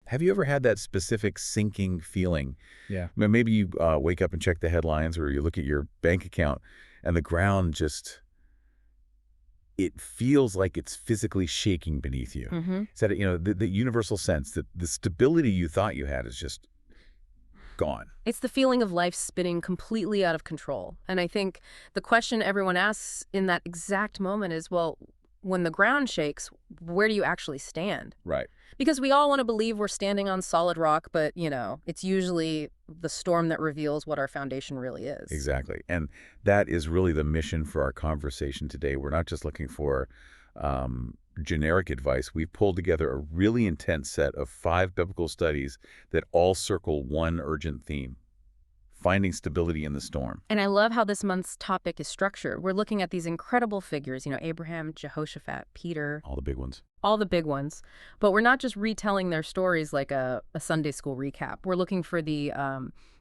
Have you ever had that specific sinking feeling? Yeah. Maybe you wake up and check the headlines, or you look at your bank account and the ground just, it feels like it's physically shaking beneath you. Mm-hmm. Is that, the universal sense that the stability you thought you had is just gone. It's the feeling of life spinning completely out of control. And I think the question everyone asks in that exact moment is, well, when the ground shakes, where do you actually stand? Right. Because we all want to believe we're standing on solid rock, but, it's usually the storm that reveals what our foundation really is. Exactly. And that is really the mission for our conversation today. We're not just looking for generic advice. We've pulled together a really intense set of 5 biblical studies that all circle one urgent theme: finding stability in the storm. And I love how this month's topic is structured. We're looking at these incredible figures, Abraham, Jehoshaphat, Peter, All the big ones. all the big ones. But we're not just retelling their stories like a Sunday school recap. We're looking for the,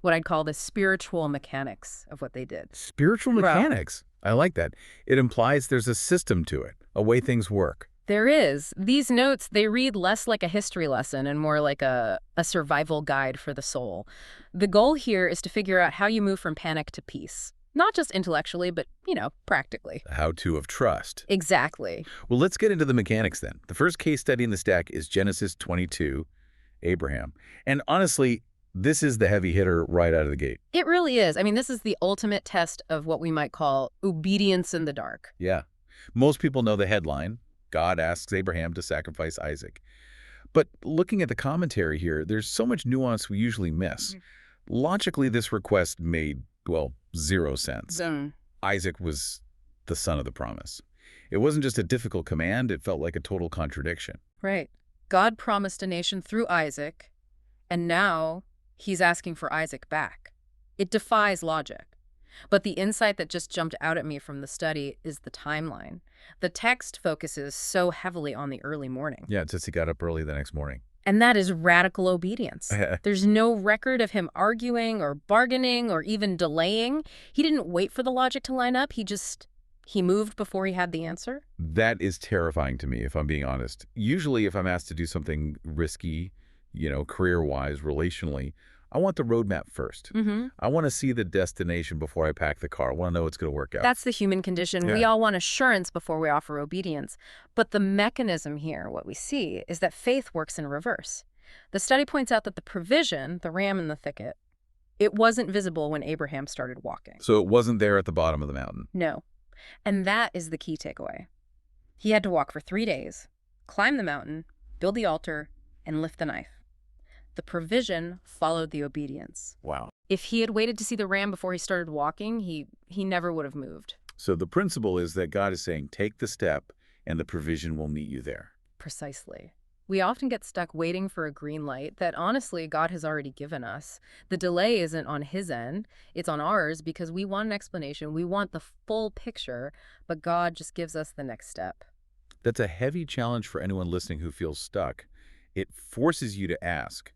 what I'd call the spiritual mechanics of what they did. Spiritual mechanics. I like that. It implies there's a system to it, a way things work. There is. These notes, they read less like a history lesson and more like a survival guide for the soul. The goal here is to figure out how you move from panic to peace. Not just intellectually, but, practically. The how-to of trust. Exactly. Well, let's get into the mechanics then. The first case study in the stack is Genesis 22, Abraham. And honestly, this is the heavy hitter right out of the gate. It really is. I mean, this is the ultimate test of what we might call obedience in the dark. Yeah. Most people know the headline: God asks Abraham to sacrifice Isaac. But looking at the commentary here, there's so much nuance we usually miss. Logically, this request made, well, 0 sense. Isaac was the son of the promise. It wasn't just a difficult command, it felt like a total contradiction. Right. God promised a nation through Isaac, and now he's asking for Isaac back. It defies logic. But the insight that just jumped out at me from the study is the timeline. The text focuses so heavily on the early morning. Yeah, it says he got up early the next morning. And that is radical obedience. There's no record of him arguing or bargaining or even delaying. He didn't wait for the logic to line up. He moved before he had the answer. That is terrifying to me, if I'm being honest. Usually, if I'm asked to do something risky, career-wise, relationally, I want the roadmap first. I want to see the destination before I pack the car. I want to know it's going to work out. That's the human condition. Yeah. We all want assurance before we offer obedience. But the mechanism here, what we see, is that faith works in reverse. The study points out that the provision, the ram in the thicket, it wasn't visible when Abraham started walking. So it wasn't there at the bottom of the mountain. No. And that is the key takeaway. He had to walk for 3 days, climb the mountain, build the altar, and lift the knife. The provision followed the obedience. Wow. If he had waited to see the ram before he started walking, he never would have moved. So the principle is that God is saying, take the step, and the provision will meet you there. Precisely. We often get stuck waiting for a green light that honestly God has already given us. The delay isn't on his end, it's on ours because we want an explanation, we want the full picture, but God just gives us the next step. That's a heavy challenge for anyone listening who feels stuck. It forces you to ask,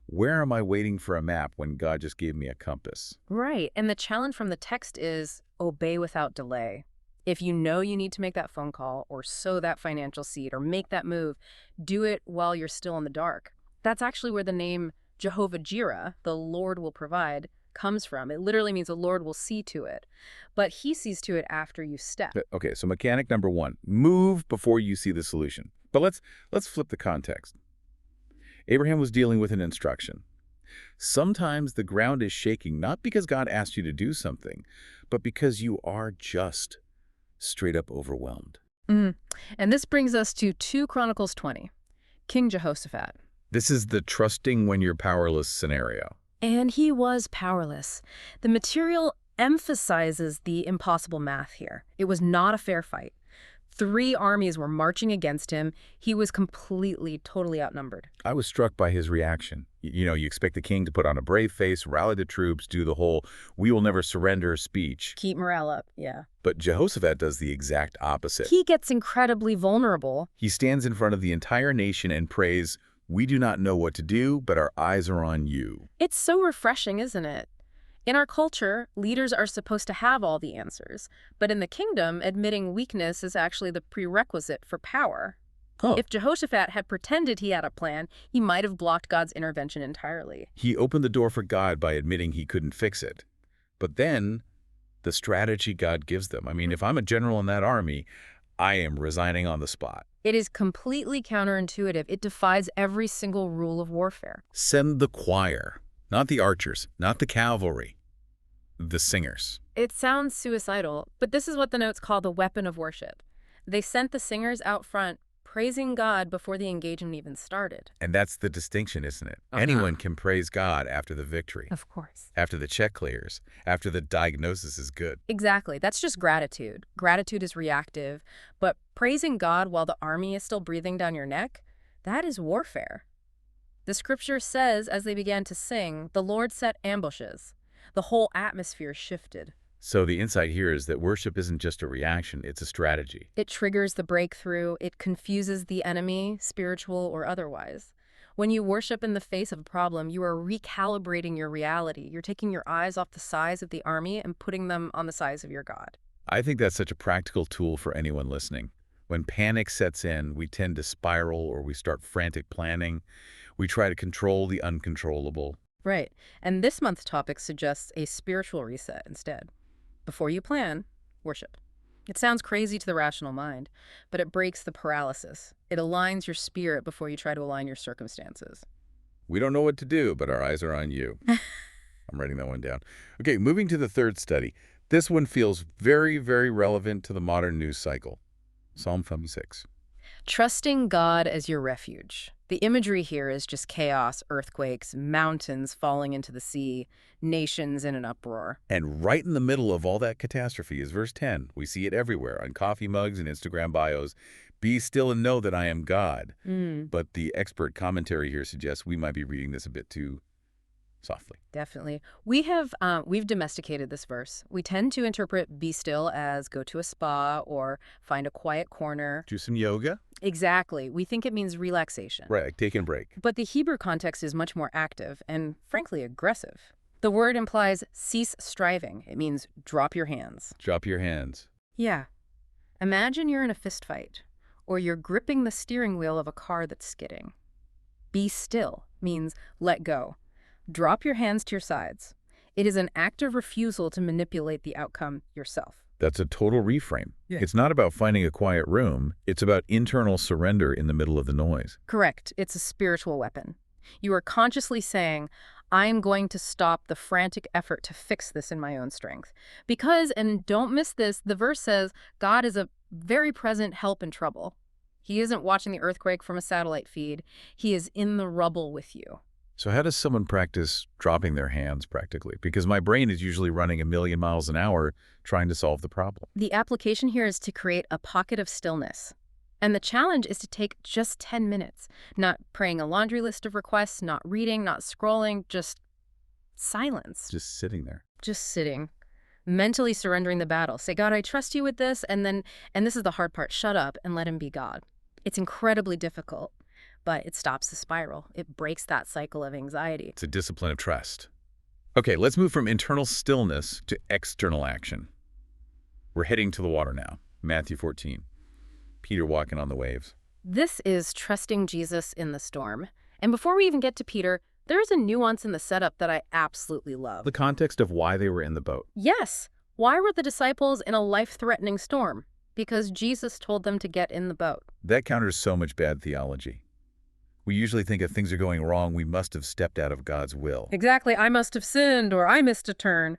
where am I waiting for a map when God just gave me a compass? Right, and the challenge from the text is obey without delay. If you know you need to make that phone call or sow that financial seed or make that move, do it while you're still in the dark. That's actually where the name Jehovah Jireh, the Lord will provide, comes from. It literally means the Lord will see to it. But he sees to it after you step. Okay, so mechanic number 1, move before you see the solution. But let's flip the context. Abraham was dealing with an instruction. Sometimes the ground is shaking not because God asked you to do something, but because you are just straight up overwhelmed. And this brings us to 2 Chronicles 20, King Jehoshaphat. This is the trusting when you're powerless scenario. And he was powerless. The material emphasizes the impossible math here. It was not a fair fight. 3 armies were marching against him. He was completely, totally outnumbered. I was struck by his reaction. You expect the king to put on a brave face, rally the troops, do the whole "we will never surrender" speech. Keep morale up, yeah. But Jehoshaphat does the exact opposite. He gets incredibly vulnerable. He stands in front of the entire nation and prays, "We do not know what to do, but our eyes are on you." It's so refreshing, isn't it? In our culture, leaders are supposed to have all the answers. But in the kingdom, admitting weakness is actually the prerequisite for power. Huh. If Jehoshaphat had pretended he had a plan, he might have blocked God's intervention entirely. He opened the door for God by admitting he couldn't fix it. But then, the strategy God gives them. I mean, if I'm a general in that army, I am resigning on the spot. It is completely counterintuitive. It defies every single rule of warfare. Send the choir. Not the archers, not the cavalry. The singers. It sounds suicidal, but this is what the notes call the weapon of worship. They sent the singers out front, praising God before the engagement even started. And that's the distinction, isn't it? Anyone can praise God after the victory, Of course. after the check clears, after the diagnosis is good. Exactly. That's just gratitude. Gratitude is reactive, but praising God while the army is still breathing down your neck, that is warfare. The scripture says, as they began to sing, the Lord set ambushes. The whole atmosphere shifted. So the insight here is that worship isn't just a reaction, it's a strategy. It triggers the breakthrough. It confuses the enemy, spiritual or otherwise. When you worship in the face of a problem, you are recalibrating your reality. You're taking your eyes off the size of the army and putting them on the size of your God. I think that's such a practical tool for anyone listening. When panic sets in, we tend to spiral or we start frantic planning. We try to control the uncontrollable. Right. And this month's topic suggests a spiritual reset instead. Before you plan, worship. It sounds crazy to the rational mind, but it breaks the paralysis. It aligns your spirit before you try to align your circumstances. We don't know what to do, but our eyes are on you. I'm writing that one down. Okay, moving to the third study. This one feels very, very relevant to the modern news cycle. Psalm 56. Trusting God as your refuge. The imagery here is just chaos, earthquakes, mountains falling into the sea, nations in an uproar. And right in the middle of all that catastrophe is verse 10. We see it everywhere, on coffee mugs and Instagram bios. Be still and know that I am God. But the expert commentary here suggests we might be reading this a bit too softly. Definitely. We've domesticated this verse. We tend to interpret be still as go to a spa or find a quiet corner. Do some yoga? Exactly. We think it means relaxation. Right, like taking a break. But the Hebrew context is much more active and, frankly, aggressive. The word implies cease striving. It means drop your hands. Drop your hands. Yeah. Imagine you're in a fist fight, or you're gripping the steering wheel of a car that's skidding. Be still means let go. Drop your hands to your sides. It is an active refusal to manipulate the outcome yourself. That's a total reframe. Yeah. It's not about finding a quiet room. It's about internal surrender in the middle of the noise. Correct. It's a spiritual weapon. You are consciously saying, I'm going to stop the frantic effort to fix this in my own strength. Because, and don't miss this, the verse says God is a very present help in trouble. He isn't watching the earthquake from a satellite feed. He is in the rubble with you. So how does someone practice dropping their hands practically? Because my brain is usually running a million miles an hour trying to solve the problem. The application here is to create a pocket of stillness. And the challenge is to take just 10 minutes, not praying a laundry list of requests, not reading, not scrolling, just silence. Just sitting there. Just sitting, mentally surrendering the battle. Say, God, I trust you with this. And this is the hard part, shut up and let him be God. It's incredibly difficult, but it stops the spiral. It breaks that cycle of anxiety. It's a discipline of trust. Okay, let's move from internal stillness to external action. We're heading to the water now. Matthew 14. Peter walking on the waves. This is trusting Jesus in the storm. And before we even get to Peter, there's a nuance in the setup that I absolutely love. The context of why they were in the boat. Yes. Why were the disciples in a life-threatening storm? Because Jesus told them to get in the boat. That counters so much bad theology. We usually think if things are going wrong, we must have stepped out of God's will. Exactly. I must have sinned or I missed a turn.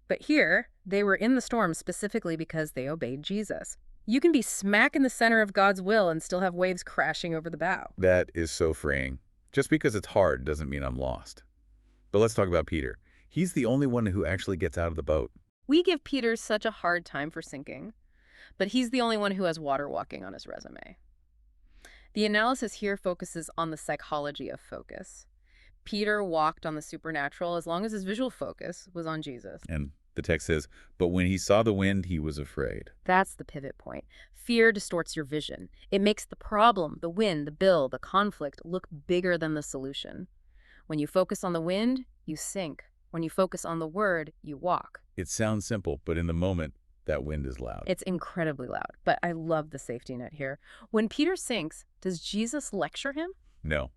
But here, they were in the storm specifically because they obeyed Jesus. You can be smack in the center of God's will and still have waves crashing over the bow. That is so freeing. Just because it's hard doesn't mean I'm lost. But let's talk about Peter. He's the only one who actually gets out of the boat. We give Peter such a hard time for sinking, but he's the only one who has water walking on his resume. The analysis here focuses on the psychology of focus. Peter walked on the supernatural as long as his visual focus was on Jesus. And the text says, but when he saw the wind, he was afraid. That's the pivot point. Fear distorts your vision. It makes the problem, the wind, the bill, the conflict look bigger than the solution. When you focus on the wind, you sink. When you focus on the word, you walk. It sounds simple, but in the moment, That wind is loud. It's incredibly loud, but I love the safety net here. When Peter sinks, does Jesus lecture him? No.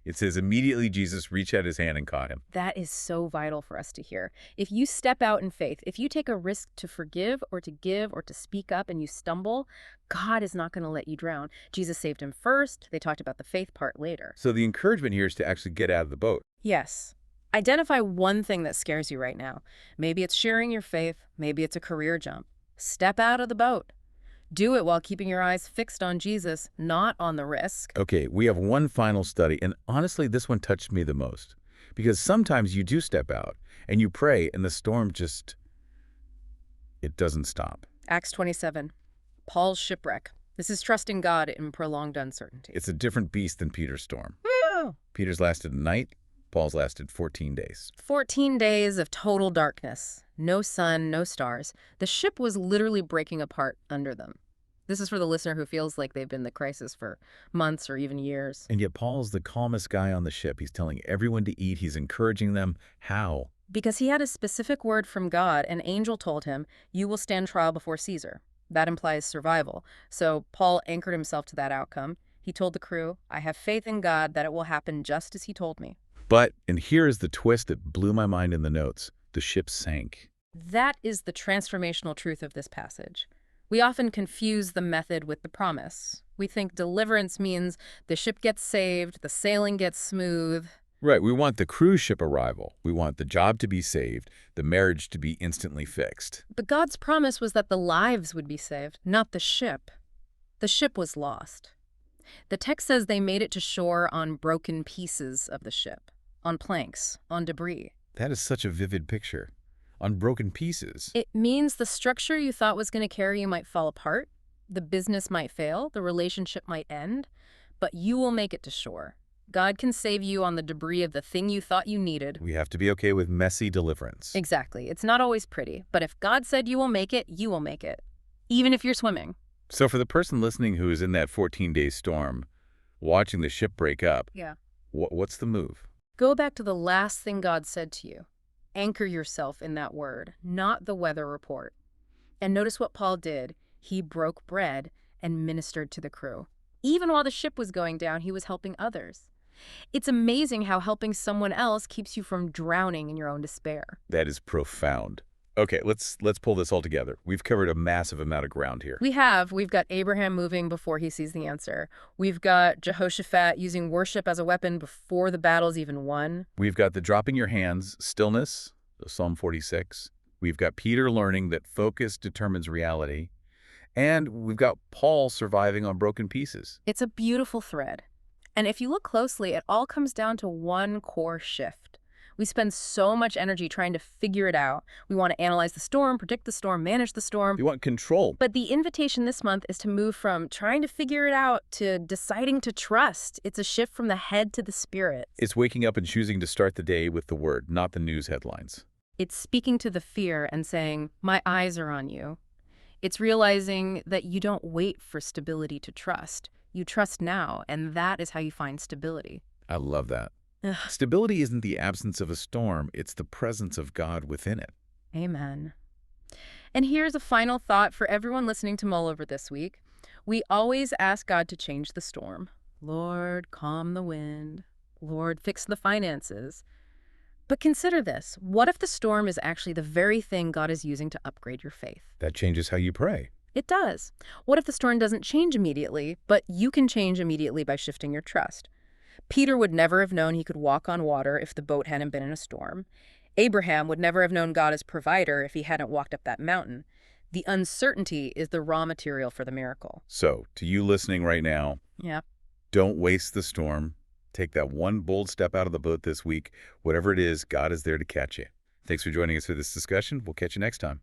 It says immediately Jesus reached out his hand and caught him. That is so vital for us to hear. If you step out in faith, if you take a risk to forgive or to give or to speak up and you stumble, God is not going to let you drown. Jesus saved him first. They talked about the faith part later. So the encouragement here is to actually get out of the boat. Yes. Identify one thing that scares you right now. Maybe it's sharing your faith. Maybe it's a career jump. Step out of the boat. Do it while keeping your eyes fixed on Jesus, not on the risk. Okay, we have one final study, and honestly, this one touched me the most. Because sometimes you do step out, and you pray, and the storm just, it doesn't stop. Acts 27. Paul's shipwreck. This is trusting God in prolonged uncertainty. It's a different beast than Peter's storm. Woo! Peter's lasted a night, Paul's lasted 14 days. 14 days of total darkness. No sun, no stars. The ship was literally breaking apart under them. This is for the listener who feels like they've been in the crisis for months or even years. And yet Paul's the calmest guy on the ship. He's telling everyone to eat. He's encouraging them. How? Because he had a specific word from God. An angel told him, "You will stand trial before Caesar." That implies survival. So Paul anchored himself to that outcome. He told the crew, "I have faith in God that it will happen just as he told me." But, and here is the twist that blew my mind in the notes, the ship sank. That is the transformational truth of this passage. We often confuse the method with the promise. We think deliverance means the ship gets saved, the sailing gets smooth. Right, we want the cruise ship arrival. We want the job to be saved, the marriage to be instantly fixed. But God's promise was that the lives would be saved, not the ship. The ship was lost. The text says they made it to shore on broken pieces of the ship, on planks, on debris. That is such a vivid picture. On broken pieces. It means the structure you thought was going to carry you might fall apart, the business might fail, the relationship might end, but you will make it to shore. God can save you on the debris of the thing you thought you needed. We have to be okay with messy deliverance. Exactly. It's not always pretty, but if God said you will make it, you will make it, even if you're swimming. So for the person listening who is in that 14-day storm, watching the ship break up, what's the move? Go back to the last thing God said to you. Anchor yourself in that word, not the weather report. And notice what Paul did. He broke bread and ministered to the crew. Even while the ship was going down, he was helping others. It's amazing how helping someone else keeps you from drowning in your own despair. That is profound. Okay, let's pull this all together. We've covered a massive amount of ground here. We have. We've got Abraham moving before he sees the answer. We've got Jehoshaphat using worship as a weapon before the battle's even won. We've got the dropping your hands, stillness, Psalm 46. We've got Peter learning that focus determines reality. And we've got Paul surviving on broken pieces. It's a beautiful thread. And if you look closely, it all comes down to one core shift. We spend so much energy trying to figure it out. We want to analyze the storm, predict the storm, manage the storm. We want control. But the invitation this month is to move from trying to figure it out to deciding to trust. It's a shift from the head to the spirit. It's waking up and choosing to start the day with the word, not the news headlines. It's speaking to the fear and saying, "My eyes are on you." It's realizing that you don't wait for stability to trust. You trust now, and that is how you find stability. I love that. Ugh. Stability isn't the absence of a storm, it's the presence of God within it. Amen. And here's a final thought for everyone listening to Mull Over this week. We always ask God to change the storm. Lord, calm the wind. Lord, fix the finances. But consider this. What if the storm is actually the very thing God is using to upgrade your faith? That changes how you pray. It does. What if the storm doesn't change immediately, but you can change immediately by shifting your trust? Peter would never have known he could walk on water if the boat hadn't been in a storm. Abraham would never have known God as provider if he hadn't walked up that mountain. The uncertainty is the raw material for the miracle. So, to you listening right now, Yeah. don't waste the storm. Take that one bold step out of the boat this week. Whatever it is, God is there to catch you. Thanks for joining us for this discussion. We'll catch you next time.